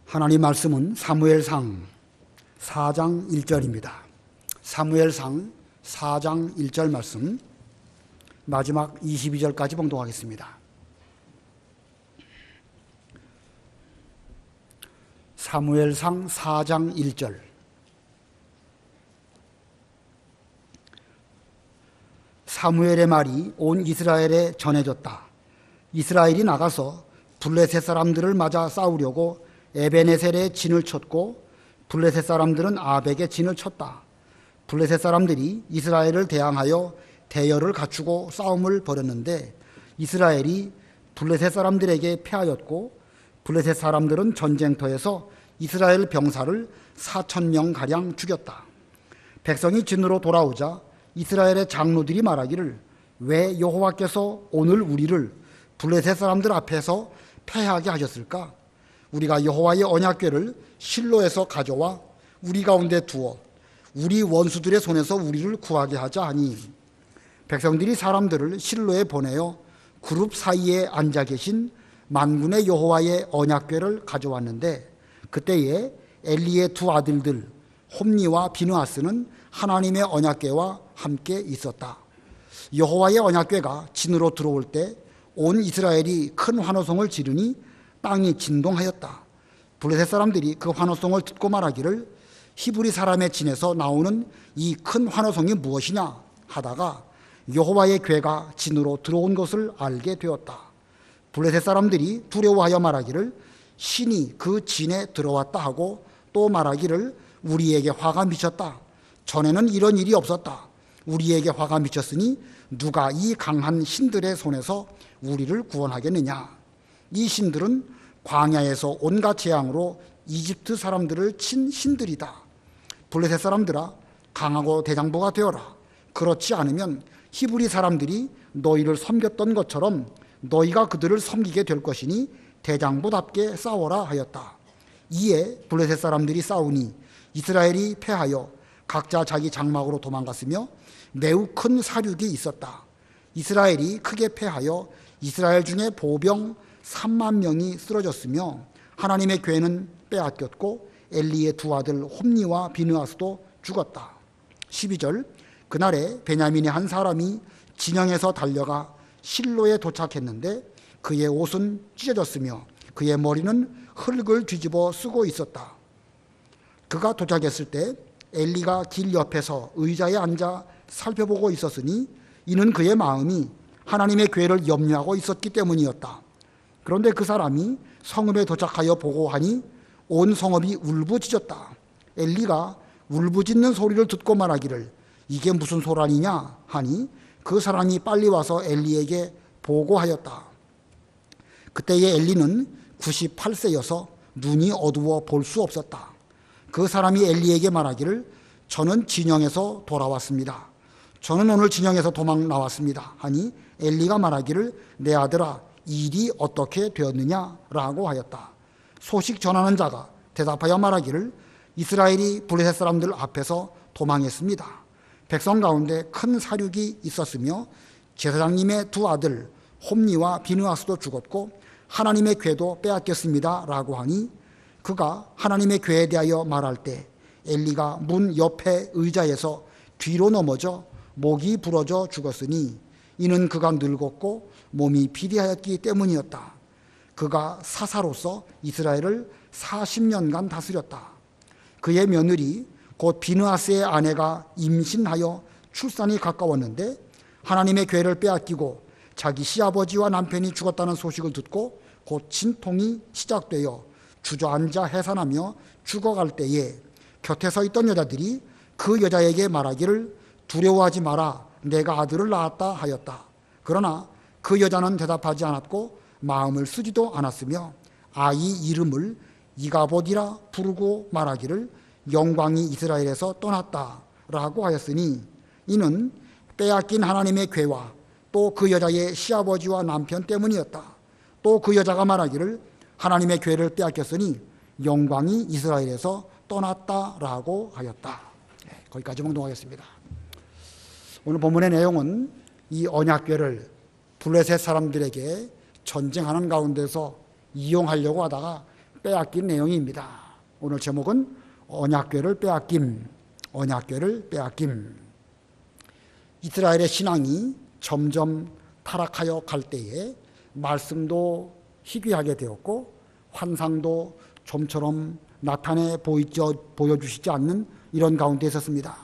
하나님 말씀은 사무엘상 4장 1절입니다. 사무엘상 4장 1절 말씀 마지막 22절까지 봉독하겠습니다. 사무엘상 4장 1절. 사무엘의 말이 온 이스라엘에 전해졌다. 이스라엘이 나가서 블레셋 사람들을 맞아 싸우려고 에베네셀에 진을 쳤고 블레셋 사람들은 아벡에 진을 쳤다. 블레셋 사람들이 이스라엘을 대항하여 대열을 갖추고 싸움을 벌였는데 이스라엘이 블레셋 사람들에게 패하였고 블레셋 사람들은 전쟁터에서 이스라엘 병사를 4,000명가량 죽였다. 백성이 진으로 돌아오자 이스라엘의 장로들이 말하기를 왜 여호와께서 오늘 우리를 블레셋 사람들 앞에서 패하게 하셨을까? 우리가 여호와의 언약궤를 실로에서 가져와 우리 가운데 두어 우리 원수들의 손에서 우리를 구하게 하자 하니 백성들이 사람들을 실로에 보내어 그룹 사이에 앉아 계신 만군의 여호와의 언약궤를 가져왔는데 그때에 엘리의 두 아들들 홈니와 비느하스는 하나님의 언약궤와 함께 있었다. 여호와의 언약궤가 진으로 들어올 때 온 이스라엘이 큰 환호성을 지르니 땅이 진동하였다. 블레셋 사람들이 그 환호성을 듣고 말하기를 히브리 사람의 진에서 나오는 이 큰 환호성이 무엇이냐 하다가 여호와의 궤가 진으로 들어온 것을 알게 되었다. 블레셋 사람들이 두려워하여 말하기를 신이 그 진에 들어왔다 하고 또 말하기를 우리에게 화가 미쳤다. 전에는 이런 일이 없었다. 우리에게 화가 미쳤으니 누가 이 강한 신들의 손에서 우리를 구원하겠느냐. 이 신들은 광야에서 온갖 재앙으로 이집트 사람들을 친 신들이다. 블레셋 사람들아 강하고 대장부가 되어라. 그렇지 않으면 히브리 사람들이 너희를 섬겼던 것처럼 너희가 그들을 섬기게 될 것이니 대장부답게 싸워라 하였다. 이에 블레셋 사람들이 싸우니 이스라엘이 패하여 각자 자기 장막으로 도망갔으며 매우 큰 사륙이 있었다. 이스라엘이 크게 패하여 이스라엘 중에 보병 3만 명이 쓰러졌으며 하나님의 궤는 빼앗겼고 엘리의 두 아들 홈니와 비느하스도 죽었다. 12절. 그날에 베냐민의 한 사람이 진영에서 달려가 실로에 도착했는데 그의 옷은 찢어졌으며 그의 머리는 흙을 뒤집어 쓰고 있었다. 그가 도착했을 때 엘리가 길 옆에서 의자에 앉아 살펴보고 있었으니 이는 그의 마음이 하나님의 궤를 염려하고 있었기 때문이었다. 그런데 그 사람이 성읍에 도착하여 보고하니 온 성읍이 울부짖었다. 엘리가 울부짖는 소리를 듣고 말하기를 이게 무슨 소란이냐 하니 그 사람이 빨리 와서 엘리에게 보고하였다. 그때의 엘리는 98세여서 눈이 어두워 볼 수 없었다. 그 사람이 엘리에게 말하기를 저는 진영에서 돌아왔습니다. 저는 오늘 진영에서 도망 나왔습니다 하니 엘리가 말하기를 내 아들아 일이 어떻게 되었느냐라고 하였다. 소식 전하는 자가 대답하여 말하기를 이스라엘이 블레셋 사람들 앞에서 도망했습니다. 백성 가운데 큰 사륙이 있었으며 제사장님의 두 아들 홈니와 비느하스도 죽었고 하나님의 궤도 빼앗겼습니다 라고 하니 그가 하나님의 궤에 대하여 말할 때 엘리가 문 옆에 의자에서 뒤로 넘어져 목이 부러져 죽었으니 이는 그가 늙었고 몸이 비리하였기 때문이었다. 그가 사사로서 이스라엘을 40년간 다스렸다. 그의 며느리 곧 비느하스의 아내가 임신하여 출산이 가까웠는데 하나님의 궤를 빼앗기고 자기 시아버지와 남편이 죽었다는 소식을 듣고 곧 진통이 시작되어 주저앉아 해산하며 죽어갈 때에 곁에 서 있던 여자들이 그 여자에게 말하기를 두려워하지 마라 내가 아들을 낳았다 하였다. 그러나 그 여자는 대답하지 않았고 마음을 쓰지도 않았으며 아이 이름을 이가봇이라 부르고 말하기를 영광이 이스라엘에서 떠났다 라고 하였으니 이는 빼앗긴 하나님의 궤와 또 그 여자의 시아버지와 남편 때문이었다. 또 그 여자가 말하기를 하나님의 궤를 빼앗겼으니 영광이 이스라엘에서 떠났다라고 하였다. 거기까지 봉독하겠습니다. 오늘 본문의 내용은 이 언약궤를 블레셋 사람들에게 전쟁하는 가운데서 이용하려고 하다가 빼앗긴 내용입니다. 오늘 제목은 언약궤를 빼앗김, 언약궤를 빼앗김. 이스라엘의 신앙이 점점 타락하여 갈 때에 말씀도 희귀하게 되었고 환상도 좀처럼 나타내 보여주시지 않는 이런 가운데 있었습니다.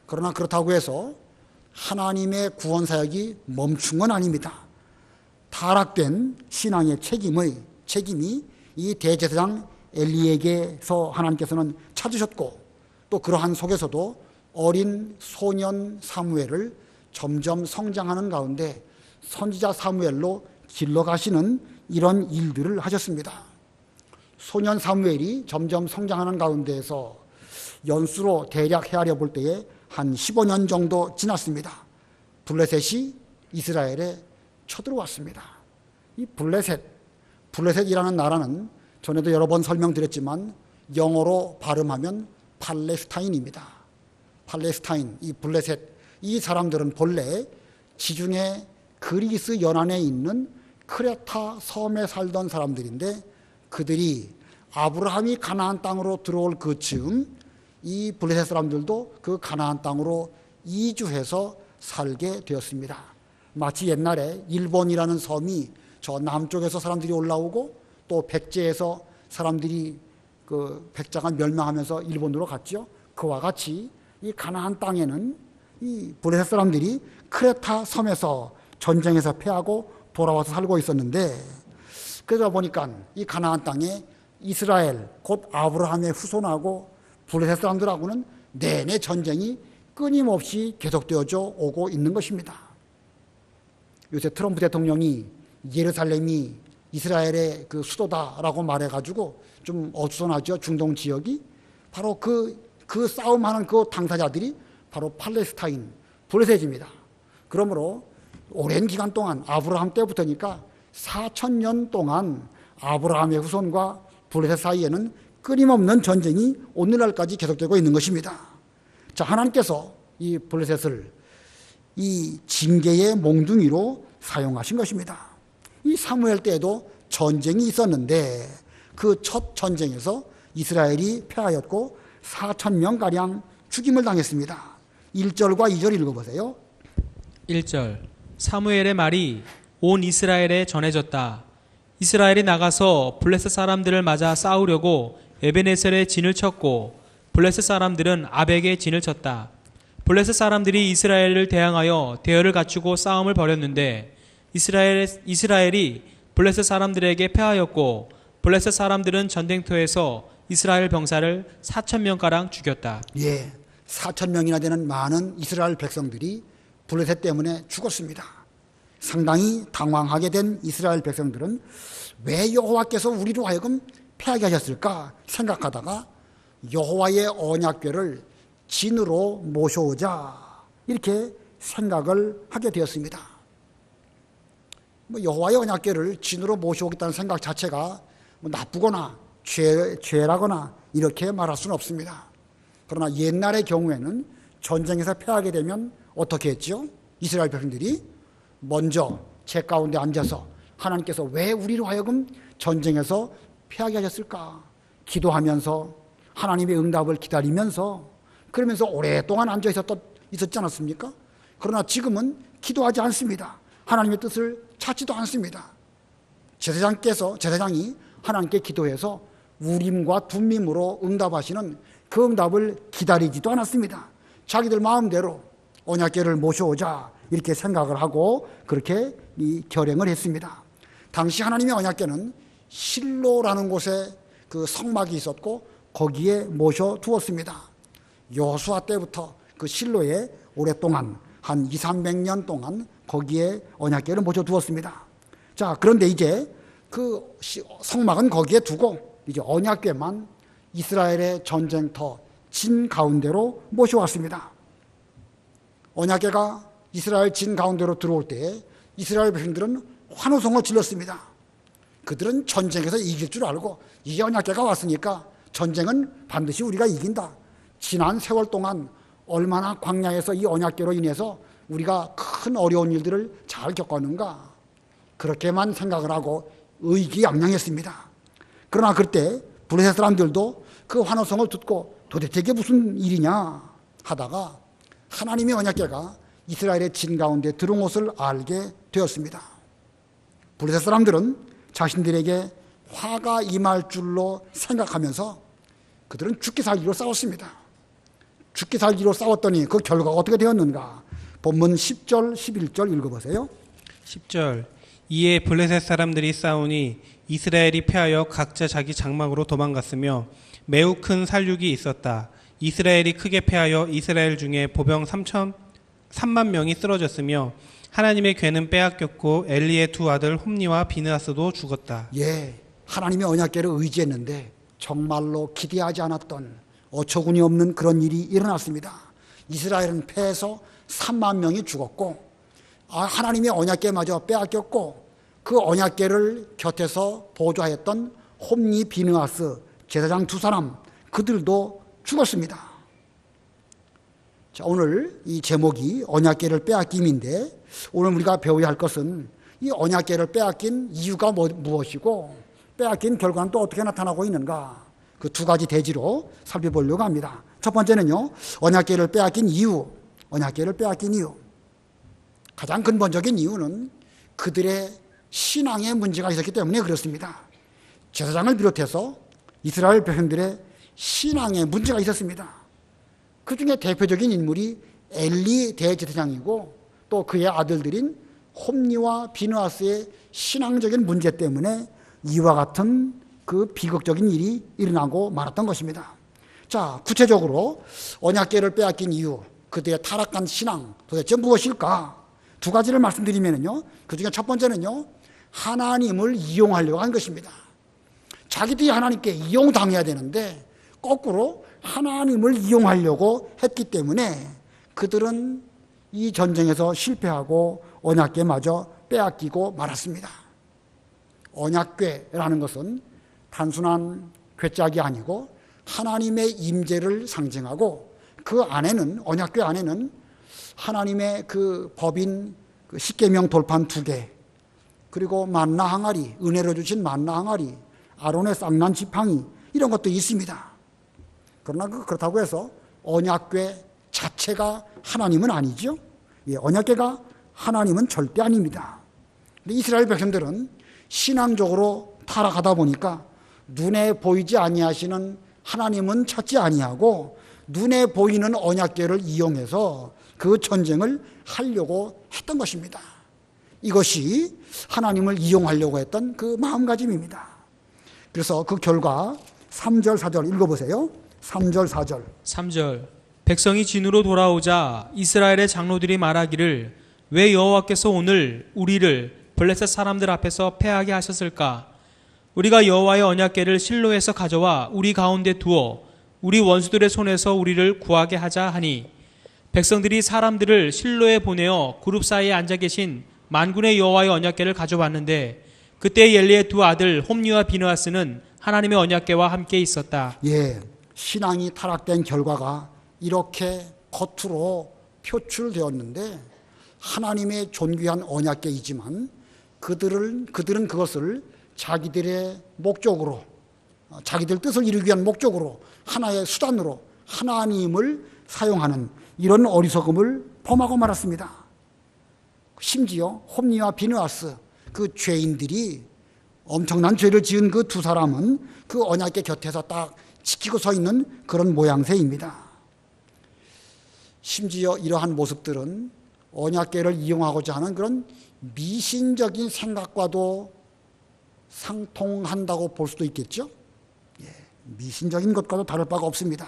그러나 그렇다고 해서 하나님의 구원 사역이 멈춘 건 아닙니다. 타락된 신앙의 책임이 이 대제사장 엘리에게서 하나님께서는 찾으셨고 또 그러한 속에서도 어린 소년 사무엘을 점점 성장하는 가운데 선지자 사무엘로 길러가시는 이런 일들을 하셨습니다. 소년 사무엘이 점점 성장하는 가운데에서 연수로 대략 헤아려 볼 때에 한 15년 정도 지났습니다. 블레셋이 이스라엘에 쳐들어왔습니다. 이 블레셋이라는 나라는 전에도 여러 번 설명드렸지만 영어로 발음하면 팔레스타인입니다. 팔레스타인, 이 블레셋, 이 사람들은 본래 지중해 그리스 연안에 있는 크레타 섬에 살던 사람들인데 그들이 아브라함이 가나안 땅으로 들어올 그 즈음 이 블레셋 사람들도 그 가나안 땅으로 이주해서 살게 되었습니다. 마치 옛날에 일본이라는 섬이 저 남쪽에서 사람들이 올라오고 또 백제에서 사람들이 그 백자가 멸망하면서 일본으로 갔죠. 그와 같이 이 가나안 땅에는 이 블레셋 사람들이 크레타 섬에서 전쟁에서 패하고 돌아와서 살고 있었는데 그러다 보니까 이 가나안 땅에 이스라엘 곧 아브라함의 후손하고 블레셋 사람들하고는 내내 전쟁이 끊임없이 계속되어져 오고 있는 것입니다. 요새 트럼프 대통령이 예루살렘이 이스라엘의 그 수도다라고 말해가지고 좀 어수선하죠. 중동 지역이 바로 그 싸움하는 그 당사자들이 바로 팔레스타인 블레셋입니다. 그러므로 오랜 기간 동안 아브라함 때부터니까 4,000년 동안 아브라함의 후손과 블레셋 사이에는 끊임없는 전쟁이 오늘날까지 계속되고 있는 것입니다. 자, 하나님께서 이 블레셋을 이 징계의 몽둥이로 사용하신 것입니다. 이 사무엘 때에도 전쟁이 있었는데 그 첫 전쟁에서 이스라엘이 패하였고 4,000명가량 죽임을 당했습니다. 1절과 2절 읽어보세요. 1절 사무엘의 말이 온 이스라엘에 전해졌다. 이스라엘이 나가서 블레셋 사람들을 맞아 싸우려고 에베네셀에 진을 쳤고 블레셋 사람들은 아벡에 진을 쳤다. 블레셋 사람들이 이스라엘을 대항하여 대열을 갖추고 싸움을 벌였는데 이스라엘이 블레셋 사람들에게 패하였고 블레셋 사람들은 전쟁터에서 이스라엘 병사를 4,000명가량 죽였다. 예, 4,000명이나 되는 많은 이스라엘 백성들이 블레셋 때문에 죽었습니다. 상당히 당황하게 된 이스라엘 백성들은 왜 여호와께서 우리로 하여금 패하게 하셨을까 생각하다가 여호와의 언약궤를 진으로 모셔오자 이렇게 생각을 하게 되었습니다. 여호와의 언약궤를 진으로 모셔오겠다는 생각 자체가 나쁘거나 죄라거나 이렇게 말할 수는 없습니다. 그러나 옛날의 경우에는 전쟁에서 패하게 되면 어떻게 했죠? 이스라엘 백성들이 먼저 제 가운데 앉아서 하나님께서 왜 우리로 하여금 전쟁에서 패하게 하셨을까 기도하면서 하나님의 응답을 기다리면서 그러면서 오랫동안 앉아 있었지 않았습니까? 그러나 지금은 기도하지 않습니다. 하나님의 뜻을 찾지도 않습니다. 제사장이 하나님께 기도해서 우림과 둠밈으로 응답하시는 그 응답을 기다리지도 않았습니다. 자기들 마음대로 언약궤를 모셔오자 이렇게 생각을 하고 그렇게 이 결행을 했습니다. 당시 하나님의 언약궤는 실로라는 곳에 그 성막이 있었고 거기에 모셔 두었습니다. 여호수아 때부터 그 실로에 오랫동안 한 200~300년 동안 거기에 언약궤를 모셔 두었습니다. 자, 그런데 이제 그 성막은 거기에 두고 이제 언약궤만 이스라엘의 전쟁터 진 가운데로 모셔왔습니다. 언약궤가 이스라엘 진 가운데로 들어올 때 이스라엘 백성들은 환호성을 질렀습니다. 그들은 전쟁에서 이길 줄 알고 이 언약궤가 왔으니까 전쟁은 반드시 우리가 이긴다. 지난 세월 동안 얼마나 광야에서 이 언약궤로 인해서 우리가 큰 어려운 일들을 잘 겪었는가 그렇게만 생각을 하고 의기양양했습니다. 그러나 그때 블레셋 사람들도 그 환호성을 듣고 도대체 이게 무슨 일이냐 하다가 하나님의 언약궤가 이스라엘의 진 가운데 들어온 것을 알게 되었습니다. 블레셋 사람들은 자신들에게 화가 임할 줄로 생각하면서 그들은 죽기 살기로 싸웠습니다. 죽기 살기로 싸웠더니 그 결과가 어떻게 되었는가? 본문 10절, 11절 읽어보세요. 10절 이에 블레셋 사람들이 싸우니 이스라엘이 패하여 각자 자기 장막으로 도망갔으며 매우 큰 살육이 있었다. 이스라엘이 크게 패하여 이스라엘 중에 보병 3만 명이 쓰러졌으며 하나님의 궤는 빼앗겼고 엘리의 두 아들 홈니와 비느하스도 죽었다. 예, 하나님의 언약궤를 의지했는데 정말로 기대하지 않았던 어처구니 없는 그런 일이 일어났습니다. 이스라엘은 패해서 3만 명이 죽었고 하나님의 언약궤마저 빼앗겼고 그 언약궤를 곁에서 보좌했던 홈니 비느하스 제사장 두 사람 그들도 죽었습니다. 자, 오늘 이 제목이 언약궤를 빼앗김인데 오늘 우리가 배워야 할 것은 이 언약궤를 빼앗긴 이유가 무엇이고 빼앗긴 결과는 또 어떻게 나타나고 있는가 그 두 가지 대지로 살펴보려고 합니다. 첫 번째는요, 언약궤를 빼앗긴 이유. 언약궤를 빼앗긴 이유. 가장 근본적인 이유는 그들의 신앙에 문제가 있었기 때문에 그렇습니다. 제사장을 비롯해서 이스라엘 백성들의 신앙에 문제가 있었습니다. 그 중에 대표적인 인물이 엘리 대제사장이고 또 그의 아들들인 홈니와 비느하스의 신앙적인 문제 때문에 이와 같은 그 비극적인 일이 일어나고 말았던 것입니다. 자, 구체적으로 언약궤를 빼앗긴 이유, 그들의 타락한 신앙 도대체 무엇일까? 두 가지를 말씀드리면요, 그 중에 첫 번째는요, 하나님을 이용하려고 한 것입니다. 자기들이 하나님께 이용당해야 되는데 거꾸로 하나님을 이용하려고 했기 때문에 그들은 이 전쟁에서 실패하고 언약궤마저 빼앗기고 말았습니다. 언약궤라는 것은 단순한 궤짝이 아니고 하나님의 임재를 상징하고 그 안에는 언약궤 안에는 하나님의 그 법인 그 십계명 돌판 2개 그리고 만나 항아리, 은혜로 주신 만나 항아리, 아론의 쌍난 지팡이 이런 것도 있습니다. 그러나 그렇다고 해서 언약궤 자체가 하나님은 아니죠. 예, 언약궤가 하나님은 절대 아닙니다. 근데 이스라엘 백성들은 신앙적으로 타락하다 보니까 눈에 보이지 아니하시는 하나님은 찾지 아니하고 눈에 보이는 언약궤를 이용해서 그 전쟁을 하려고 했던 것입니다. 이것이 하나님을 이용하려고 했던 그 마음가짐입니다. 그래서 그 결과 3절 4절 읽어보세요. 3절 4절 3절 백성이 진으로 돌아오자 이스라엘의 장로들이 말하기를 왜 여호와께서 오늘 우리를 블레셋 사람들 앞에서 패하게 하셨을까? 우리가 여호와의 언약궤를 실로에서 가져와 우리 가운데 두어 우리 원수들의 손에서 우리를 구하게 하자 하니 백성들이 사람들을 실로에 보내어 그룹 사이에 앉아 계신 만군의 여호와의 언약궤를 가져왔는데 그때 엘리의 두 아들 홈니와 비느하스는 하나님의 언약궤와 함께 있었다. 예, 신앙이 타락된 결과가 이렇게 겉으로 표출되었는데 하나님의 존귀한 언약궤이지만 그들은 그것을 자기들의 목적으로 자기들 뜻을 이루기 위한 목적으로 하나의 수단으로 하나님을 사용하는 이런 어리석음을 범하고 말았습니다. 심지어 홈니와 비느하스 그 죄인들이 엄청난 죄를 지은 그 두 사람은 그 언약궤 곁에서 딱 지키고 서 있는 그런 모양새입니다. 심지어 이러한 모습들은 언약궤를 이용하고자 하는 그런 미신적인 생각과도 상통한다고 볼 수도 있겠죠. 예, 미신적인 것과도 다를 바가 없습니다.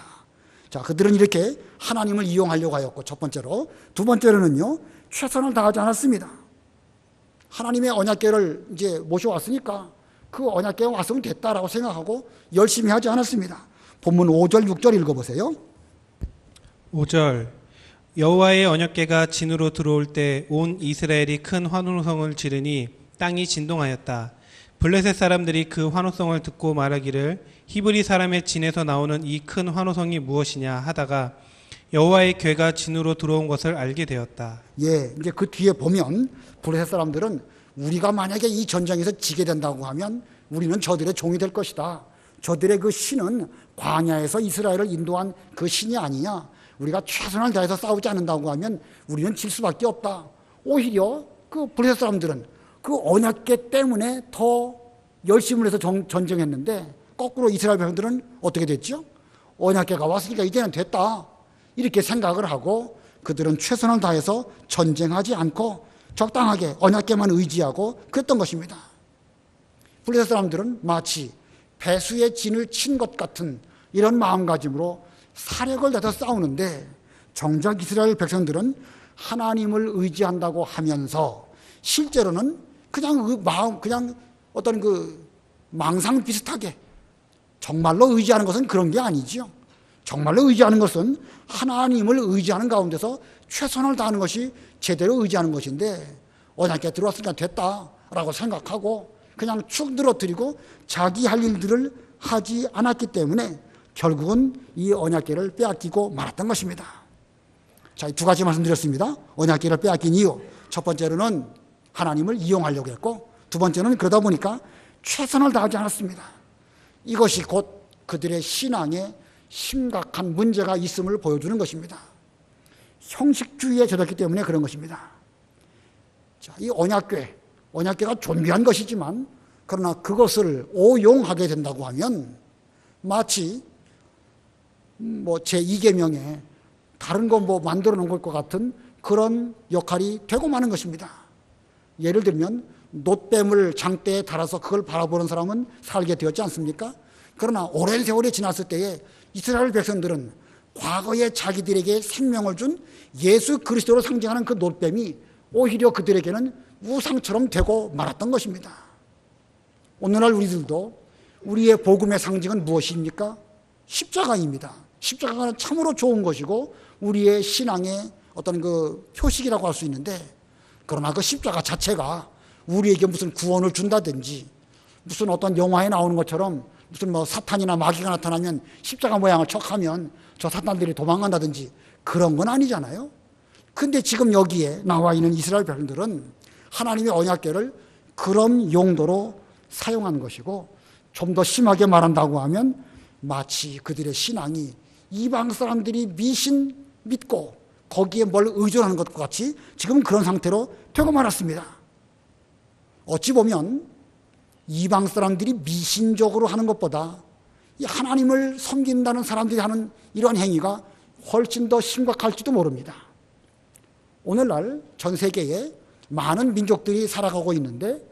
자, 그들은 이렇게 하나님을 이용하려고 하였고 첫 번째로, 두 번째로는요, 최선을 다하지 않았습니다. 하나님의 언약궤를 이제 모셔왔으니까 그 언약궤가 왔으면 됐다라고 생각하고 열심히 하지 않았습니다. 본문 5절 6절 읽어보세요. 5절 여호와의 언약궤가 진으로 들어올 때 온 이스라엘이 큰 환호성을 지르니 땅이 진동하였다. 블레셋 사람들이 그 환호성을 듣고 말하기를 히브리 사람의 진에서 나오는 이 큰 환호성이 무엇이냐 하다가 여호와의 궤가 진으로 들어온 것을 알게 되었다. 예, 이제 그 뒤에 보면 블레셋 사람들은 우리가 만약에 이 전쟁에서 지게 된다고 하면 우리는 저들의 종이 될 것이다. 저들의 그 신은 광야에서 이스라엘을 인도한 그 신이 아니냐. 우리가 최선을 다해서 싸우지 않는다고 하면 우리는 질 수밖에 없다. 오히려 그 블레셋 사람들은 그 언약궤 때문에 더 열심을 해서 전쟁했는데 거꾸로 이스라엘 백성들은 어떻게 됐죠? 언약궤가 왔으니까 이제는 됐다. 이렇게 생각을 하고 그들은 최선을 다해서 전쟁하지 않고 적당하게 언약궤만 의지하고 그랬던 것입니다. 블레셋 사람들은 마치 배수의 진을 친 것 같은 이런 마음가짐으로 사력을 내서 싸우는데 정작 이스라엘 백성들은 하나님을 의지한다고 하면서 실제로는 그냥 어떤 그 망상 비슷하게 정말로 의지하는 것은 그런 게 아니지요. 정말로 의지하는 것은 하나님을 의지하는 가운데서 최선을 다하는 것이 제대로 의지하는 것인데 언약궤 들어왔으니까 됐다라고 생각하고 그냥 축 늘어뜨리고 자기 할 일들을 하지 않았기 때문에 결국은 이 언약궤를 빼앗기고 말았던 것입니다. 자, 두 가지 말씀드렸습니다. 언약궤를 빼앗긴 이유. 첫 번째로는 하나님을 이용하려고 했고 두 번째는 그러다 보니까 최선을 다하지 않았습니다. 이것이 곧 그들의 신앙에 심각한 문제가 있음을 보여주는 것입니다. 형식주의에 젖었기 때문에 그런 것입니다. 자, 이 언약궤가 존귀한 것이지만 그러나 그것을 오용하게 된다고 하면 마치 제2계명에 다른 거 만들어 놓은 것 같은 그런 역할이 되고 마는 것입니다. 예를 들면 놋뱀을 장대에 달아서 그걸 바라보는 사람은 살게 되었지 않습니까? 그러나 오랜 세월이 지났을 때에 이스라엘 백성들은 과거에 자기들에게 생명을 준 예수 그리스도로 상징하는 그 놋뱀이 오히려 그들에게는 우상처럼 되고 말았던 것입니다. 오늘날 우리들도 우리의 복음의 상징은 무엇입니까? 십자가입니다. 십자가는 참으로 좋은 것이고 우리의 신앙의 어떤 그 표식이라고 할 수 있는데 그러나 그 십자가 자체가 우리에게 무슨 구원을 준다든지 무슨 어떤 영화에 나오는 것처럼 무슨 사탄이나 마귀가 나타나면 십자가 모양을 척하면 저 사탄들이 도망간다든지 그런 건 아니잖아요. 근데 지금 여기에 나와 있는 이스라엘 백성들은 하나님의 언약궤를 그런 용도로 사용한 것이고 좀 더 심하게 말한다고 하면 마치 그들의 신앙이 이방 사람들이 믿고 거기에 뭘 의존하는 것과 같이 지금 그런 상태로 되고 말았습니다. 어찌 보면 이방 사람들이 미신적으로 하는 것보다 이 하나님을 섬긴다는 사람들이 하는 이러한 행위가 훨씬 더 심각할지도 모릅니다. 오늘날 전 세계에 많은 민족들이 살아가고 있는데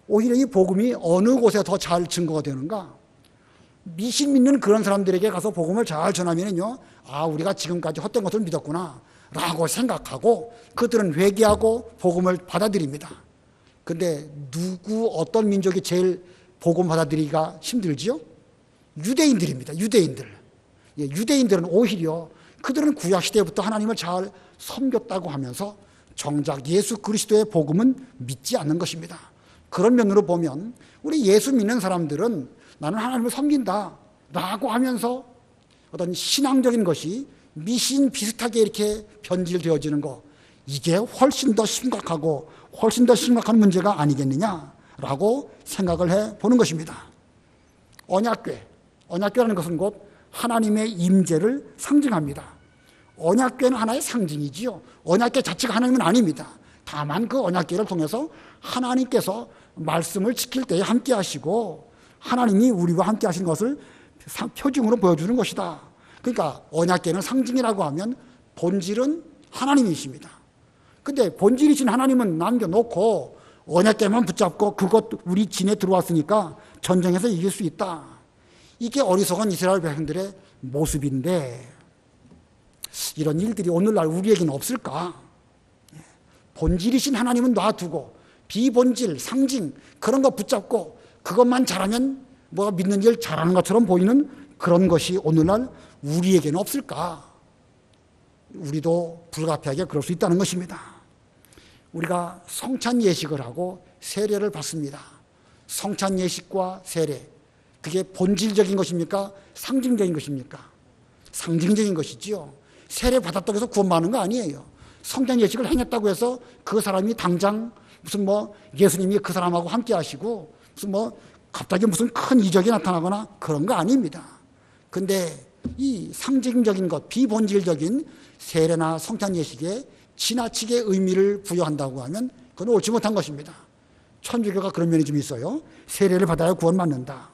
오히려 이 복음이 어느 곳에 더 잘 증거가 되는가? 미신 믿는 그런 사람들에게 가서 복음을 잘 전하면요, 우리가 지금까지 헛된 것을 믿었구나 라고 생각하고 그들은 회개하고 복음을 받아들입니다. 근데 어떤 민족이 제일 복음 받아들이기가 힘들지요? 유대인들입니다. 유대인들은 오히려 그들은 구약시대부터 하나님을 잘 섬겼다고 하면서 정작 예수 그리스도의 복음은 믿지 않는 것입니다. 그런 면으로 보면 우리 예수 믿는 사람들은 나는 하나님을 섬긴다 라고 하면서 어떤 신앙적인 것이 미신 비슷하게 이렇게 변질되어지는 것, 이게 훨씬 더 심각하고 훨씬 더 심각한 문제가 아니겠느냐라고 생각을 해보는 것입니다. 언약궤라는 것은 곧 하나님의 임재를 상징합니다. 언약궤는 하나의 상징이지요. 언약궤 자체가 하나님은 아닙니다. 다만 그 언약궤를 통해서 하나님께서 말씀을 지킬 때에 함께 하시고 하나님이 우리와 함께 하신 것을 표징으로 보여주는 것이다. 그러니까 언약궤는 상징이라고 하면 본질은 하나님이십니다. 근데 본질이신 하나님은 남겨놓고 언약궤만 붙잡고 그것 우리 진에 들어왔으니까 전쟁에서 이길 수 있다. 이게 어리석은 이스라엘 백성들의 모습인데 이런 일들이 오늘날 우리에게는 없을까? 본질이신 하나님은 놔두고 비본질, 상징 그런 거 붙잡고 그것만 잘하면 믿는 일 잘하는 것처럼 보이는 그런 것이 오늘날 우리에게는 없을까? 우리도 불가피하게 그럴 수 있다는 것입니다. 우리가 성찬 예식을 하고 세례를 받습니다. 성찬 예식과 세례, 그게 본질적인 것입니까? 상징적인 것입니까? 상징적인 것이지요. 세례 받았다고 해서 구원받는 거 아니에요. 성찬 예식을 행했다고 해서 그 사람이 당장 무슨 예수님이 그 사람하고 함께 하시고 무슨 갑자기 무슨 큰 이적이 나타나거나 그런 거 아닙니다. 근데 이 상징적인 것, 비본질적인 세례나 성찬 예식에 지나치게 의미를 부여한다고 하면 그건 옳지 못한 것입니다. 천주교가 그런 면이 좀 있어요. 세례를 받아야 구원받는다.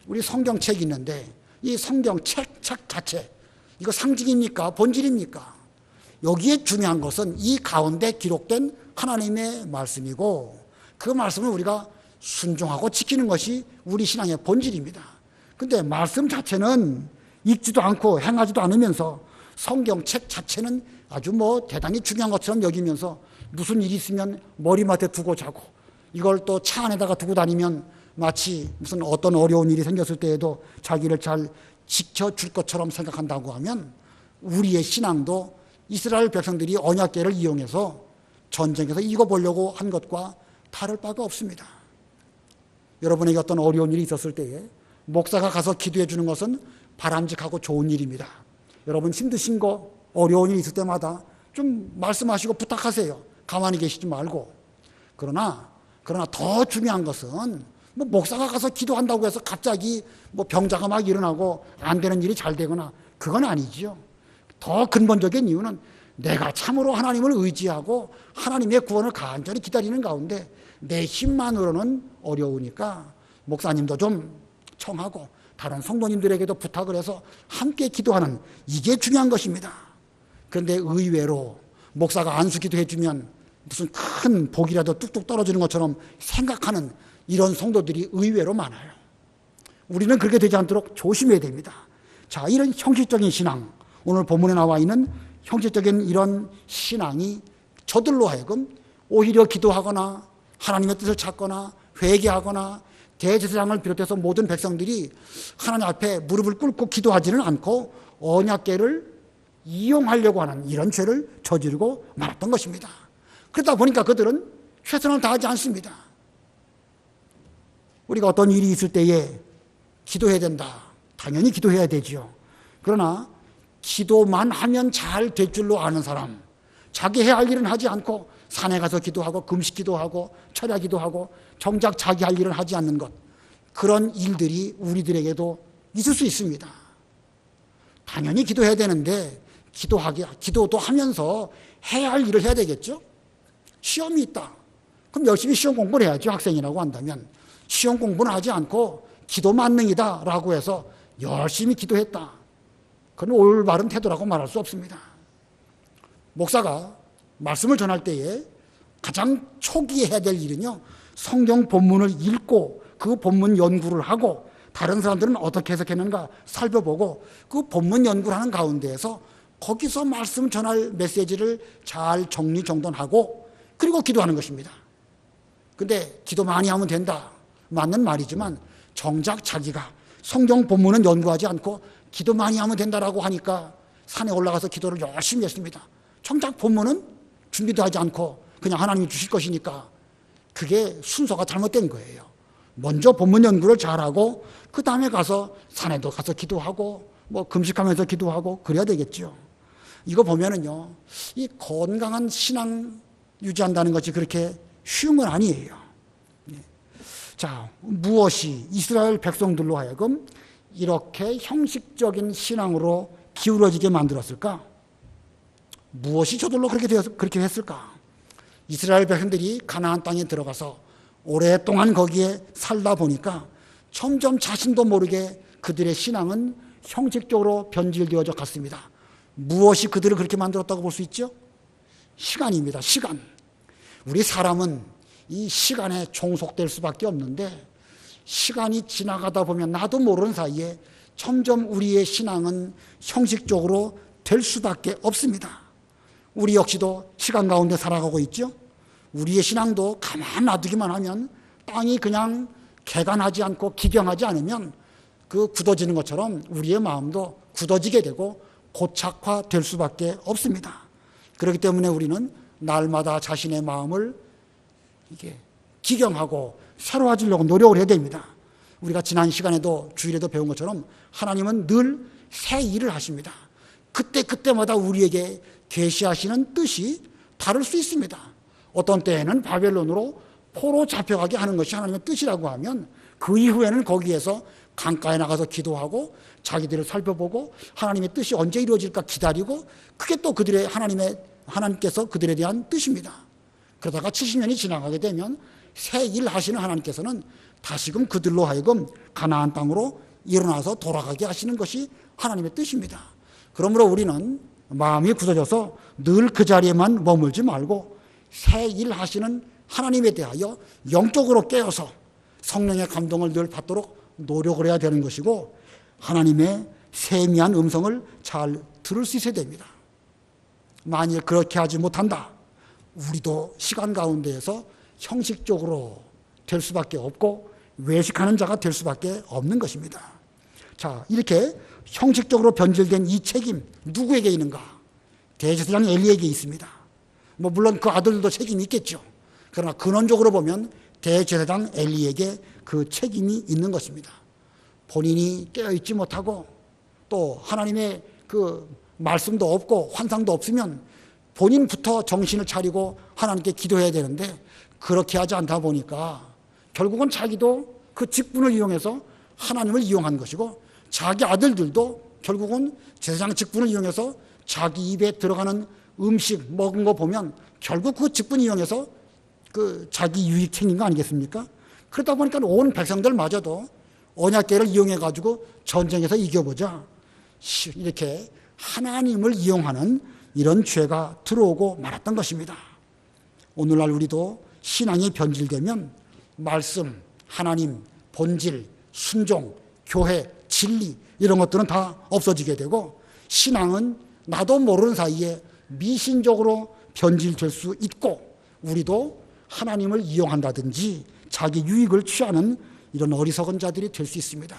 우리 성경책이 있는데 이 성경책 자체 이거 상징입니까? 본질입니까? 여기에 중요한 것은 이 가운데 기록된 하나님의 말씀이고 그 말씀을 우리가 순종하고 지키는 것이 우리 신앙의 본질입니다. 근데 말씀 자체는 읽지도 않고 행하지도 않으면서 성경책 자체는 아주 대단히 중요한 것처럼 여기면서 무슨 일이 있으면 머리맡에 두고 자고 이걸 또 차 안에다가 두고 다니면 마치 무슨 어떤 어려운 일이 생겼을 때에도 자기를 잘 지켜줄 것처럼 생각한다고 하면 우리의 신앙도 이스라엘 백성들이 언약궤를 이용해서 전쟁에서 이겨보려고 한 것과 다를 바가 없습니다. 여러분에게 어떤 어려운 일이 있었을 때에 목사가 가서 기도해 주는 것은 바람직하고 좋은 일입니다. 여러분 힘드신 거 어려운 일이 있을 때마다 좀 말씀하시고 부탁하세요. 가만히 계시지 말고. 그러나 더 중요한 것은 목사가 가서 기도한다고 해서 갑자기 병자가 막 일어나고 안 되는 일이 잘 되거나 그건 아니지요. 더 근본적인 이유는 내가 참으로 하나님을 의지하고 하나님의 구원을 간절히 기다리는 가운데 내 힘만으로는 어려우니까 목사님도 좀 청하고 다른 성도님들에게도 부탁을 해서 함께 기도하는 이게 중요한 것입니다. 그런데 의외로 목사가 안수 기도해 주면 무슨 큰 복이라도 뚝뚝 떨어지는 것처럼 생각하는 이런 성도들이 의외로 많아요. 우리는 그렇게 되지 않도록 조심해야 됩니다. 자, 이런 형식적인 신앙, 오늘 본문에 나와 있는 형식적인 이런 신앙이 저들로 하여금 오히려 기도하거나 하나님의 뜻을 찾거나 회개하거나 대제사장을 비롯해서 모든 백성들이 하나님 앞에 무릎을 꿇고 기도하지는 않고 언약궤를 이용하려고 하는 이런 죄를 저지르고 말았던 것입니다. 그러다 보니까 그들은 최선을 다하지 않습니다. 우리가 어떤 일이 있을 때에 기도해야 된다. 당연히 기도해야 되지요. 그러나 기도만 하면 잘 될 줄로 아는 사람, 자기 해야 할 일은 하지 않고 산에 가서 기도하고 금식 기도하고 철야 기도하고 정작 자기 할 일은 하지 않는 것, 그런 일들이 우리들에게도 있을 수 있습니다. 당연히 기도해야 되는데 기도도 하면서 해야 할 일을 해야 되겠죠. 시험이 있다. 그럼 열심히 시험 공부를 해야죠. 학생이라고 한다면. 시험 공부는 하지 않고 기도 만능이다 라고 해서 열심히 기도했다. 그건 올바른 태도라고 말할 수 없습니다. 목사가 말씀을 전할 때에 가장 초기에 해야 될 일은요, 성경 본문을 읽고 그 본문 연구를 하고 다른 사람들은 어떻게 해석했는가 살펴보고 그 본문 연구를 하는 가운데에서 거기서 말씀 전할 메시지를 잘 정리정돈하고 그리고 기도하는 것입니다. 근데 기도 많이 하면 된다. 맞는 말이지만 정작 자기가 성경 본문은 연구하지 않고 기도 많이 하면 된다라고 하니까 산에 올라가서 기도를 열심히 했습니다. 정작 본문은 준비도 하지 않고 그냥 하나님이 주실 것이니까 그게 순서가 잘못된 거예요. 먼저 본문 연구를 잘하고 그 다음에 가서 산에도 가서 기도하고 금식하면서 기도하고 그래야 되겠죠. 이거 보면은요, 이 건강한 신앙 유지한다는 것이 그렇게 쉬운 건 아니에요. 자, 무엇이 이스라엘 백성들로 하여금 이렇게 형식적인 신앙으로 기울어지게 만들었을까? 무엇이 저들로 그렇게 했을까? 이스라엘 백성들이 가나안 땅에 들어가서 오랫동안 거기에 살다 보니까 점점 자신도 모르게 그들의 신앙은 형식적으로 변질되어져 갔습니다. 무엇이 그들을 그렇게 만들었다고 볼 수 있죠? 시간입니다. 시간. 우리 사람은 이 시간에 종속될 수밖에 없는데 시간이 지나가다 보면 나도 모르는 사이에 점점 우리의 신앙은 형식적으로 될 수밖에 없습니다. 우리 역시도 시간 가운데 살아가고 있죠. 우리의 신앙도 가만 놔두기만 하면 땅이 그냥 개간하지 않고 기경하지 않으면 그 굳어지는 것처럼 우리의 마음도 굳어지게 되고 고착화될 수밖에 없습니다. 그렇기 때문에 우리는 날마다 자신의 마음을 이게 기경하고 새로워지려고 노력을 해야 됩니다. 우리가 지난 시간에도 주일에도 배운 것처럼 하나님은 늘 새 일을 하십니다. 그때마다 우리에게 계시하시는 뜻이 다를 수 있습니다. 어떤 때에는 바벨론으로 포로 잡혀가게 하는 것이 하나님의 뜻이라고 하면 그 이후에는 거기에서 강가에 나가서 기도하고 자기들을 살펴보고 하나님의 뜻이 언제 이루어질까 기다리고 그게 또 하나님께서 그들에 대한 뜻입니다. 그러다가 70년이 지나가게 되면 새 일 하시는 하나님께서는 다시금 그들로 하여금 가나안 땅으로 일어나서 돌아가게 하시는 것이 하나님의 뜻입니다. 그러므로 우리는 마음이 굳어져서 늘 그 자리에만 머물지 말고 새 일 하시는 하나님에 대하여 영적으로 깨어서 성령의 감동을 늘 받도록 노력을 해야 되는 것이고 하나님의 세미한 음성을 잘 들을 수 있어야 됩니다. 만일 그렇게 하지 못한다, 우리도 시간 가운데에서 형식적으로 될 수밖에 없고 외식하는 자가 될 수밖에 없는 것입니다. 자, 이렇게 형식적으로 변질된 이 책임 누구에게 있는가? 대제사장 엘리에게 있습니다. 물론 그 아들들도 책임이 있겠죠. 그러나 근원적으로 보면 대제사장 엘리에게 그 책임이 있는 것입니다. 본인이 깨어있지 못하고 또 하나님의 그 말씀도 없고 환상도 없으면 본인부터 정신을 차리고 하나님께 기도해야 되는데 그렇게 하지 않다 보니까 결국은 자기도 그 직분을 이용해서 하나님을 이용한 것이고 자기 아들들도 결국은 제사장 직분을 이용해서 자기 입에 들어가는 음식 먹은 거 보면 결국 그 직분 이용해서 그 자기 유익 챙긴 거 아니겠습니까? 그러다 보니까 온 백성들마저도 언약궤를 이용해 가지고 전쟁에서 이겨보자 이렇게 하나님을 이용하는 이런 죄가 들어오고 말았던 것입니다. 오늘날 우리도 신앙이 변질되면 말씀, 하나님, 본질, 순종, 교회, 진리 이런 것들은 다 없어지게 되고 신앙은 나도 모르는 사이에 미신적으로 변질될 수 있고 우리도 하나님을 이용한다든지 자기 유익을 취하는 이런 어리석은 자들이 될 수 있습니다.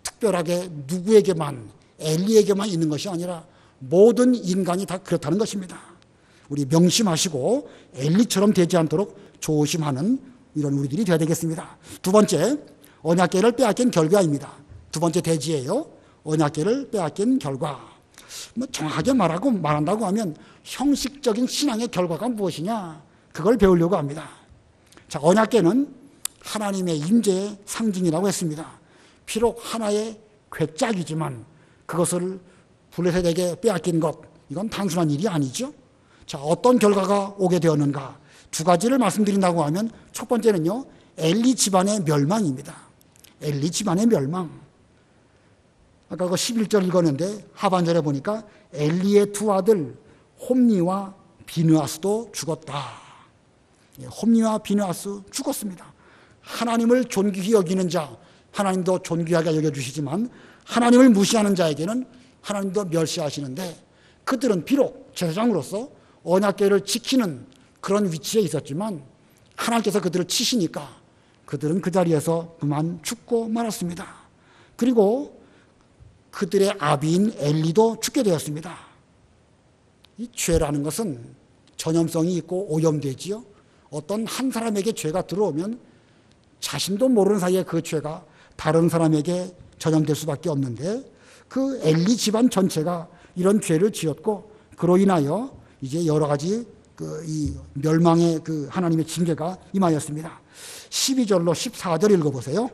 특별하게 누구에게만 엘리에게만 있는 것이 아니라 모든 인간이 다 그렇다는 것입니다. 우리 명심하시고 엘리처럼 되지 않도록 조심하는 이런 우리들이 되어야 되겠습니다. 두 번째, 언약궤를 빼앗긴 결과입니다. 두 번째 대지예요. 언약궤를 빼앗긴 결과. 정확하게 말한다고 하면 형식적인 신앙의 결과가 무엇이냐 그걸 배우려고 합니다. 자, 언약궤는 하나님의 임재의 상징이라고 했습니다. 비록 하나의 궤짝이지만 그것을 블레셋에게 빼앗긴 것 이건 단순한 일이 아니죠. 자, 어떤 결과가 오게 되었는가 두 가지를 말씀드린다고 하면 첫 번째는요 엘리 집안의 멸망입니다. 엘리 집안의 멸망. 아까 그 11절 읽었는데 하반절에 보니까 엘리의 두 아들 홈니와 비느하스도 죽었다. 홈니와 비느하스 죽었습니다. 하나님을 존귀히 여기는 자 하나님도 존귀하게 여겨주시지만 하나님을 무시하는 자에게는 하나님도 멸시하시는데 그들은 비록 제사장으로서 언약궤를 지키는 그런 위치에 있었지만 하나님께서 그들을 치시니까 그들은 그 자리에서 그만 죽고 말았습니다. 그리고 그들의 아비인 엘리도 죽게 되었습니다. 이 죄라는 것은 전염성이 있고 오염되지요. 어떤 한 사람에게 죄가 들어오면 자신도 모르는 사이에 그 죄가 다른 사람에게 전염될 수밖에 없는데 그 엘리 집안 전체가 이런 죄를 지었고 그로 인하여 이제 여러 가지 이 멸망의 그 하나님의 징계가 임하였습니다. 12절로 14절 읽어보세요.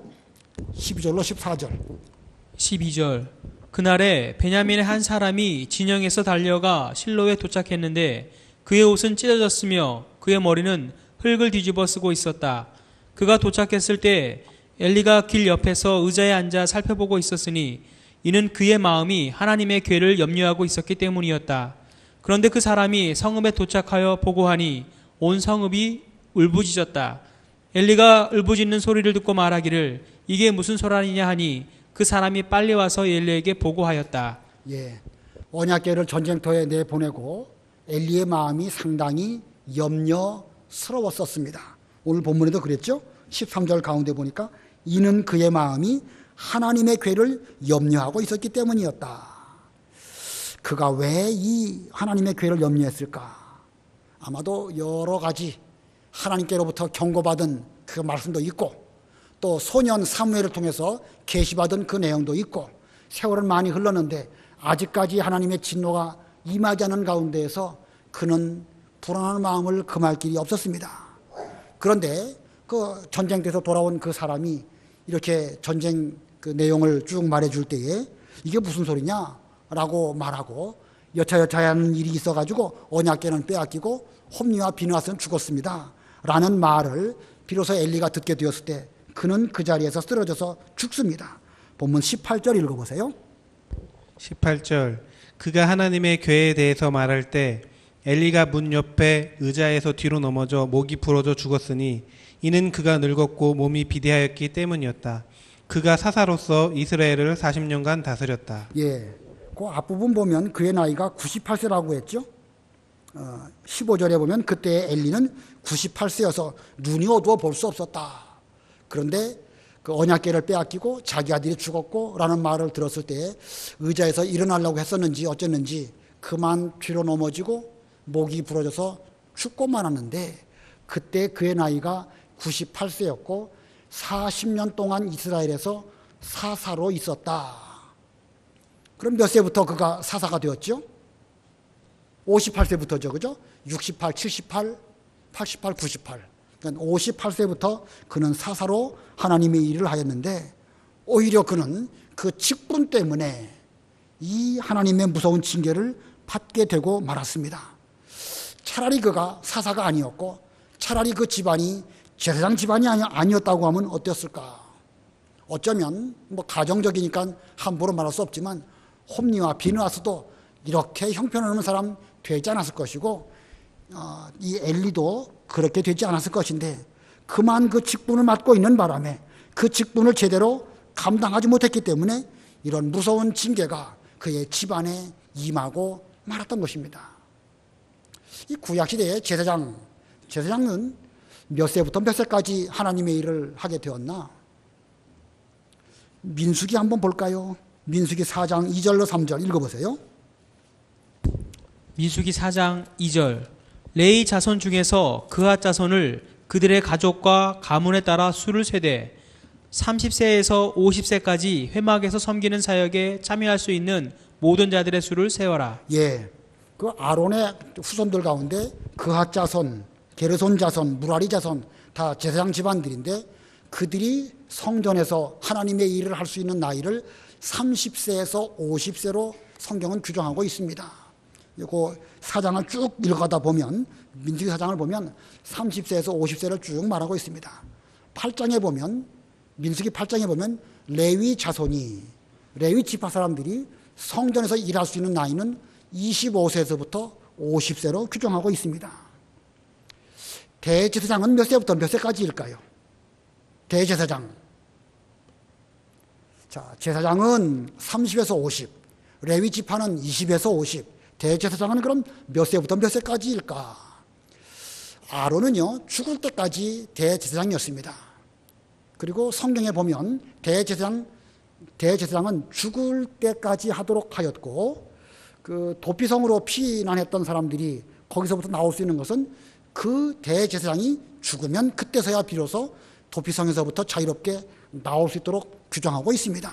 12절로 14절. 12절. 그날에 베냐민의 한 사람이 진영에서 달려가 실로에 도착했는데 그의 옷은 찢어졌으며 그의 머리는 흙을 뒤집어 쓰고 있었다. 그가 도착했을 때 엘리가 길 옆에서 의자에 앉아 살펴보고 있었으니 이는 그의 마음이 하나님의 궤를 염려하고 있었기 때문이었다. 그런데 그 사람이 성읍에 도착하여 보고하니 온 성읍이 울부짖었다. 엘리가 울부짖는 소리를 듣고 말하기를 이게 무슨 소란이냐 하니 그 사람이 빨리 와서 엘리에게 보고하였다. 예, 언약궤를 전쟁터에 내보내고 엘리의 마음이 상당히 염려스러웠었습니다. 오늘 본문에도 그랬죠. 13절 가운데 보니까 이는 그의 마음이 하나님의 궤를 염려하고 있었기 때문이었다. 그가 왜 이 하나님의 궤를 염려했을까? 아마도 여러 가지 하나님께로부터 경고받은 그 말씀도 있고 또 소년 사무엘을 통해서 계시받은 그 내용도 있고 세월은 많이 흘렀는데 아직까지 하나님의 진노가 임하지 않은 가운데에서 그는 불안한 마음을 금할 길이 없었습니다. 그런데 그 전쟁터에서 돌아온 그 사람이 이렇게 전쟁 그 내용을 쭉 말해줄 때에 이게 무슨 소리냐라고 말하고 여차여차하는 일이 있어가지고 언약궤는 빼앗기고 홈리와 비느하스는 죽었습니다 라는 말을 비로소 엘리가 듣게 되었을 때 그는 그 자리에서 쓰러져서 죽습니다. 본문 18절 읽어보세요. 18절 그가 하나님의 궤에 대해서 말할 때 엘리가 문 옆에 의자에서 뒤로 넘어져 목이 부러져 죽었으니 이는 그가 늙었고 몸이 비대하였기 때문이었다. 그가 사사로서 이스라엘을 40년간 다스렸다. 예, 그 앞부분 보면 그의 나이가 98세라고 했죠. 15절에 보면 그때 엘리는 98세여서 눈이 어두워 볼 수 없었다. 그런데 그 언약궤를 빼앗기고 자기 아들이 죽었고 라는 말을 들었을 때 의자에서 일어나려고 했었는지 어쨌는지 그만 뒤로 넘어지고 목이 부러져서 죽고 말았는데 그때 그의 나이가 98세였고 40년 동안 이스라엘에서 사사로 있었다. 그럼 몇 세부터 그가 사사가 되었죠? 58세부터죠. 그죠? 68, 78, 88, 98. 그러니까 58세부터 그는 사사로 하나님의 일을 하였는데 오히려 그는 그 직분 때문에 이 하나님의 무서운 징계를 받게 되고 말았습니다. 차라리 그가 사사가 아니었고 차라리 그 집안이 제사장 집안이 아니었다고 하면 어땠을까? 어쩌면 뭐 가정적이니까 함부로 말할 수 없지만 홈리와 비느하스도 이렇게 형편없는 사람 되지 않았을 것이고 이 엘리도 그렇게 되지 않았을 것인데 그만 그 직분을 맡고 있는 바람에 그 직분을 제대로 감당하지 못했기 때문에 이런 무서운 징계가 그의 집안에 임하고 말았던 것입니다. 이 구약시대의 제사장은 몇 세부터 몇 세까지 하나님의 일을 하게 되었나? 민수기 한번 볼까요? 민수기 4장 2절로 3절 읽어보세요. 민수기 4장 2절 레위 자손 중에서 그앗 자손을 그들의 가족과 가문에 따라 수를 세되 30세에서 50세까지 회막에서 섬기는 사역에 참여할 수 있는 모든 자들의 수를 세워라. 예, 그 아론의 후손들 가운데 그앗 자손, 게르손 자손, 무라리 자손 다 제사장 집안들인데 그들이 성전에서 하나님의 일을 할 수 있는 나이를 30세에서 50세로 성경은 규정하고 있습니다. 이거 사장을 쭉 읽어가다 보면 민수기 사장을 보면 30세에서 50세를 쭉 말하고 있습니다. 8장에 보면 민수기 8장에 보면 레위 자손이 레위 지파 사람들이 성전에서 일할 수 있는 나이는 25세에서부터 50세로 규정하고 있습니다. 대제사장은 몇 세부터 몇 세까지일까요? 대제사장. 자, 제사장은 30에서 50, 레위 지파는 20에서 50, 대제사장은 그럼 몇 세부터 몇 세까지일까? 아론은요, 죽을 때까지 대제사장이었습니다. 그리고 성경에 보면 대제사장은 죽을 때까지 하도록 하였고, 그 도피성으로 피난했던 사람들이 거기서부터 나올 수 있는 것은 그 대제사장이 죽으면 그때서야 비로소 도피성에서부터 자유롭게 나올 수 있도록 규정하고 있습니다.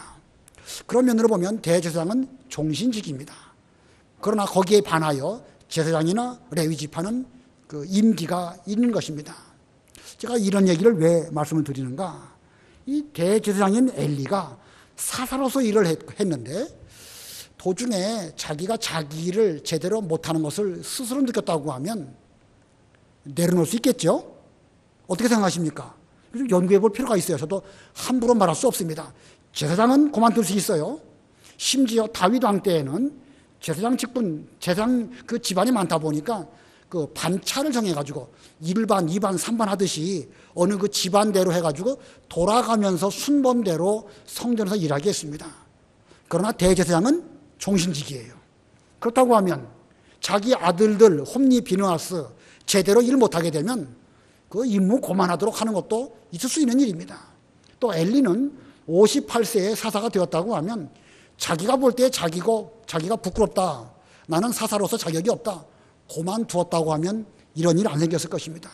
그런 면으로 보면 대제사장은 종신직입니다. 그러나 거기에 반하여 제사장이나 레위 지파는 그 임기가 있는 것입니다. 제가 이런 얘기를 왜 말씀을 드리는가? 이 대제사장인 엘리가 사사로서 일을 했는데 도중에 자기가 자기 일을 제대로 못하는 것을 스스로 느꼈다고 하면 내려놓을 수 있겠죠? 어떻게 생각하십니까? 연구해 볼 필요가 있어요. 저도 함부로 말할 수 없습니다. 제사장은 그만둘 수 있어요. 심지어 다윗 왕 때에는 제사장 직분, 제사장 그 집안이 많다 보니까 그 반차를 정해가지고 1반, 2반, 3반 하듯이 어느 그 집안대로 해가지고 돌아가면서 순번대로 성전에서 일하게 했습니다. 그러나 대제사장은 종신직이에요. 그렇다고 하면 자기 아들들 홈리 비느하스 제대로 일 못하게 되면 그 임무 고만하도록 하는 것도 있을 수 있는 일입니다. 또 엘리는 58세에 사사가 되었다고 하면 자기가 볼 때 자기가 부끄럽다. 나는 사사로서 자격이 없다. 고만두었다고 하면 이런 일 안 생겼을 것입니다.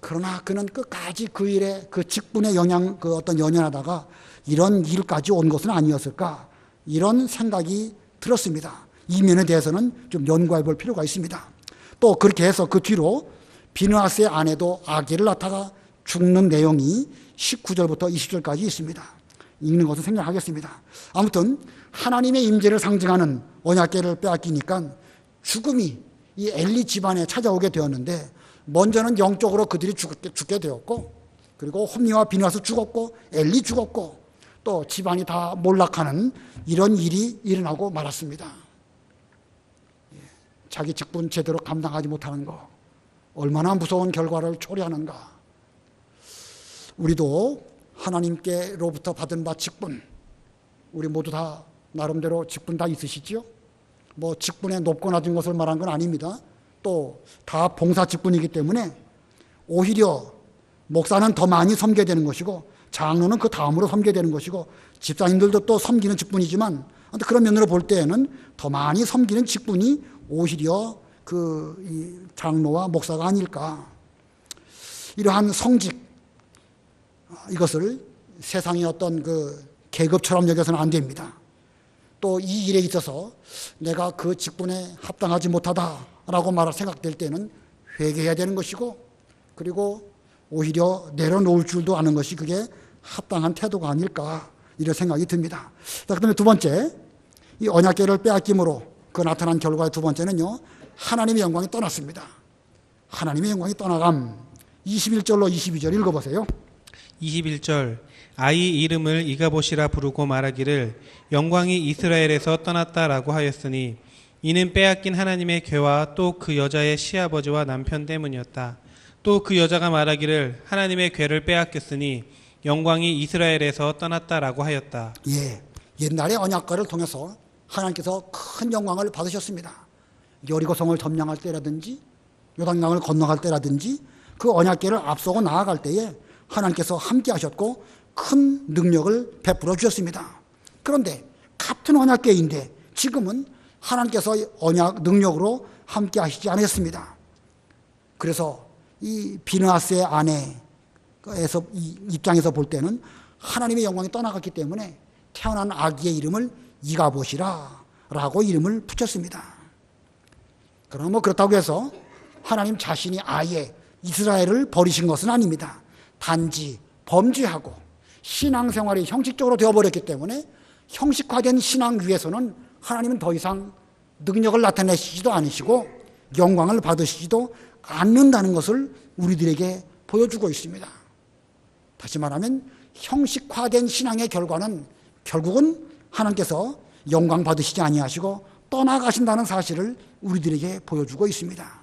그러나 그는 끝까지 그 일에 그 직분에 어떤 연연하다가 이런 일까지 온 것은 아니었을까? 이런 생각이 들었습니다. 이 면에 대해서는 좀 연구해 볼 필요가 있습니다. 또 그렇게 해서 그 뒤로 비느하스의 아내도 아기를 낳다가 죽는 내용이 19절부터 20절까지 있습니다. 읽는 것은 생략하겠습니다. 아무튼 하나님의 임재를 상징하는 언약궤를 빼앗기니까 죽음이 이 엘리 집안에 찾아오게 되었는데, 먼저는 영적으로 그들이 죽게 되었고, 그리고 홈리와 비느하스 죽었고, 엘리 죽었고, 또 집안이 다 몰락하는 이런 일이 일어나고 말았습니다. 자기 직분 제대로 감당하지 못하는 거, 얼마나 무서운 결과를 초래하는가. 우리도 하나님께로부터 받은 바 직분, 우리 모두 다 나름대로 직분 다 있으시죠? 뭐 직분에 높고 낮은 것을 말한 건 아닙니다. 또 다 봉사 직분이기 때문에 오히려 목사는 더 많이 섬겨야 되는 것이고, 장로는 그 다음으로 섬겨야 되는 것이고, 집사님들도 또 섬기는 직분이지만, 그런 면으로 볼 때에는 더 많이 섬기는 직분이 오히려 이 장로와 목사가 아닐까. 이러한 성직, 이것을 세상의 어떤 그 계급처럼 여겨서는 안 됩니다. 또 이 일에 있어서 내가 그 직분에 합당하지 못하다라고 생각될 때는 회개해야 되는 것이고, 그리고 오히려 내려놓을 줄도 아는 것이 그게 합당한 태도가 아닐까, 이런 생각이 듭니다. 자, 그다음에 두 번째, 이 언약궤를 빼앗김으로 그 나타난 결과의 두 번째는요, 하나님의 영광이 떠났습니다. 하나님의 영광이 떠나감. 21절로 22절 읽어보세요. 21절 아이 이름을 이가봇이라 부르고 말하기를 영광이 이스라엘에서 떠났다라고 하였으니 이는 빼앗긴 하나님의 궤와 또 그 여자의 시아버지와 남편 때문이었다. 또 그 여자가 말하기를 하나님의 궤를 빼앗겼으니 영광이 이스라엘에서 떠났다라고 하였다. 예, 옛날에 언약궤를 통해서 하나님께서 큰 영광을 받으셨습니다. 여리고성을 점령할 때라든지 요단강을 건너갈 때라든지 그 언약궤를 앞서고 나아갈 때에 하나님께서 함께 하셨고 큰 능력을 베풀어 주셨습니다. 그런데 같은 언약궤인데 지금은 하나님께서 언약 능력으로 함께 하시지 않으셨습니다. 그래서 이 비느하스의 아내에서 이 입장에서 볼 때는 하나님의 영광이 떠나갔기 때문에 태어난 아기의 이름을 이가봇이라 라고 이름을 붙였습니다. 그러나 그렇다고 해서 하나님 자신이 아예 이스라엘을 버리신 것은 아닙니다. 단지 범죄하고 신앙생활이 형식적으로 되어버렸기 때문에 형식화된 신앙 위에서는 하나님은 더 이상 능력을 나타내시지도 않으시고 영광을 받으시지도 않는다는 것을 우리들에게 보여주고 있습니다. 다시 말하면 형식화된 신앙의 결과는 결국은 하나님께서 영광 받으시지 아니하시고 떠나가신다는 사실을 우리들에게 보여주고 있습니다.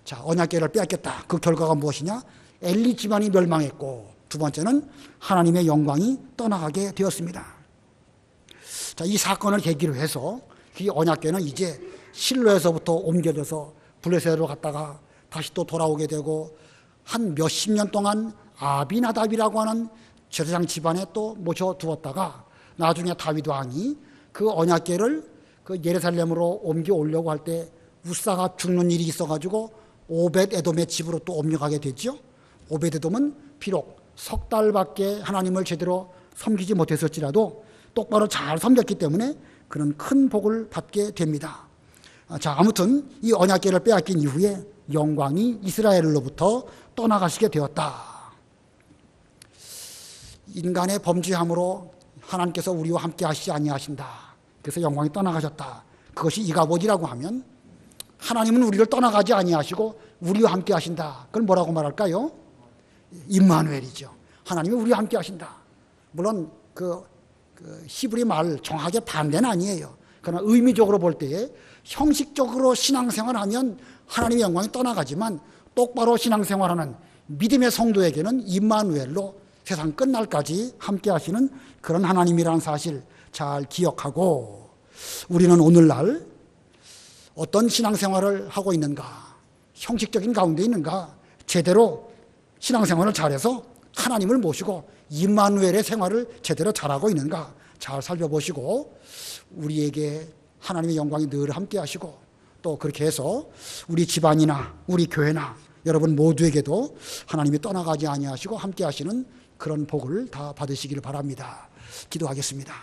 자, 언약궤를 빼앗겼다. 그 결과가 무엇이냐? 엘리 집안이 멸망했고, 두 번째는 하나님의 영광이 떠나가게 되었습니다. 자, 이 사건을 계기로 해서 이 언약궤는 이제 실로에서부터 옮겨져서 블레셋으로 갔다가 다시 또 돌아오게 되고, 한 몇십 년 동안 아비나답이라고 하는 제사장 집안에 또 모셔두었다가 나중에 다윗 왕이 그 언약궤를 그 예루살렘으로 옮겨 오려고 할 때 우사가 죽는 일이 있어가지고 오벳에돔의 집으로 또 옮겨가게 됐죠. 오벳에돔은 비록 석 달밖에 하나님을 제대로 섬기지 못했을지라도 똑바로 잘 섬겼기 때문에 그런 큰 복을 받게 됩니다. 자, 아무튼 이 언약궤를 빼앗긴 이후에 영광이 이스라엘로부터 떠나가시게 되었다. 인간의 범죄함으로 하나님께서 우리와 함께 하시지 아니하신다. 그래서 영광이 떠나가셨다. 그것이 이가봇이라고 하면 하나님은 우리를 떠나가지 아니하시고 우리와 함께 하신다. 그걸 뭐라고 말할까요? 임마누엘이죠. 하나님이 우리와 함께 하신다. 물론 그 히브리 말 정확하게 반대는 아니에요. 그러나 의미적으로 볼 때에 형식적으로 신앙생활하면 하나님의 영광이 떠나가지만 똑바로 신앙생활하는 믿음의 성도에게는 임마누엘로 세상 끝날까지 함께 하시는 그런 하나님이라는 사실 잘 기억하고, 우리는 오늘날 어떤 신앙생활을 하고 있는가, 형식적인 가운데 있는가, 제대로 신앙생활을 잘해서 하나님을 모시고 임마누엘의 생활을 제대로 잘하고 있는가 잘 살펴보시고, 우리에게 하나님의 영광이 늘 함께 하시고, 또 그렇게 해서 우리 집안이나 우리 교회나 여러분 모두에게도 하나님이 떠나가지 아니하시고 함께 하시는 그런 복을 다 받으시기를 바랍니다. 기도하겠습니다.